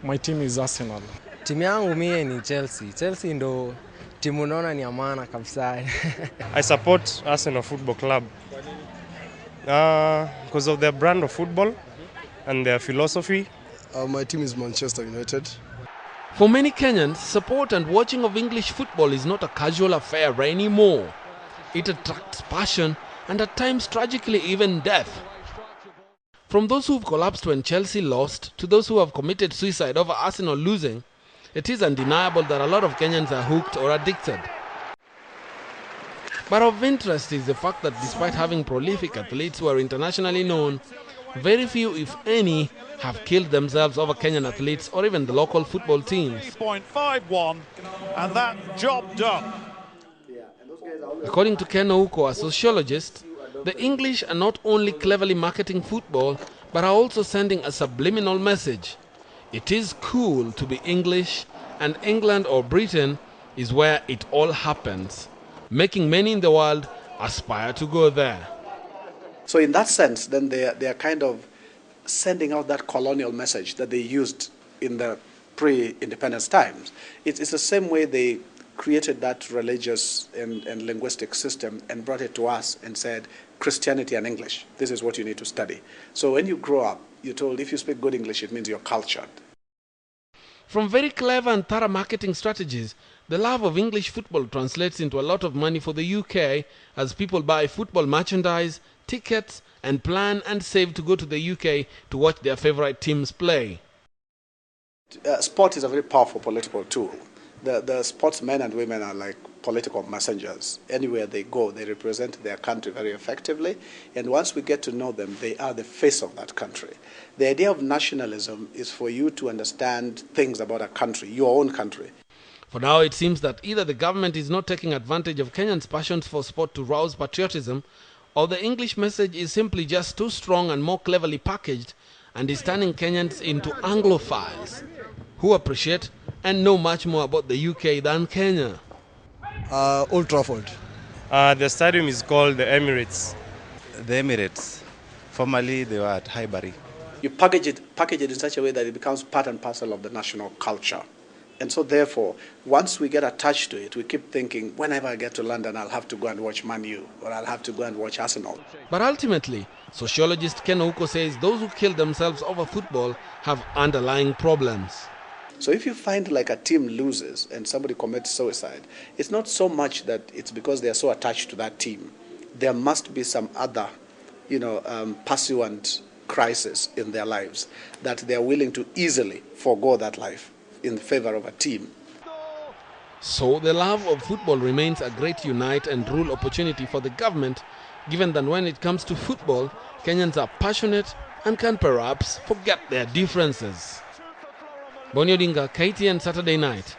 My team is Arsenal. Timu yangu mie ni Chelsea. Chelsea ndo timu naona ni amana kabisa. I support Arsenal Football Club because of their brand of football and their philosophy. My team is Manchester United. For many Kenyans, support and watching of English football is not a casual affair anymore. It attracts passion and at times tragically even death. From those who've collapsed when Chelsea lost to those who have committed suicide over Arsenal losing, it is undeniable that a lot of Kenyans are hooked or addicted. But of interest is the fact that despite having prolific athletes who are internationally known, very few, if any, have killed themselves over Kenyan athletes or even the local football teams. 3.51, and that job done. According to Ken Ouko, a sociologist, the English are not only cleverly marketing football, but are also sending a subliminal message. It is cool to be English, and England or Britain is where it all happens, making many in the world aspire to go there. So in that sense, then they are kind of sending out that colonial message that they used in the pre-independence times. It's the same way they created that religious and linguistic system and brought it to us and said, Christianity and English, this is what you need to study. So when you grow up, you're told if you speak good English, it means you're cultured. From very clever and thorough marketing strategies, the love of English football translates into a lot of money for the UK as people buy football merchandise, tickets, and plan and save to go to the UK to watch their favorite teams play. Sport is a very powerful political tool. The sportsmen and women are like political messengers. Anywhere they go, they represent their country very effectively. And once we get to know them, they are the face of that country. The idea of nationalism is for you to understand things about a country, your own country. For now, it seems that either the government is not taking advantage of Kenyans' passions for sport to rouse patriotism, or the English message is simply just too strong and more cleverly packaged and is turning Kenyans into Anglophiles who appreciate and know much more about the UK than Kenya. Old Trafford. The stadium is called the Emirates. The Emirates. Formerly they were at Highbury. You package it in such a way that it becomes part and parcel of the national culture. And so therefore, once we get attached to it, we keep thinking, whenever I get to London, I'll have to go and watch Man U, or I'll have to go and watch Arsenal. But ultimately, sociologist Ken Ouko says those who kill themselves over football have underlying problems. So if you find like a team loses and somebody commits suicide, it's not so much that it's because they are so attached to that team. There must be some other, pursuant crisis in their lives that they are willing to easily forego that life in favor of a team. So the love of football remains a great unite and rule opportunity for the government, given that when it comes to football, Kenyans are passionate and can perhaps forget their differences. Boni, Odinga, KTN Saturday Night.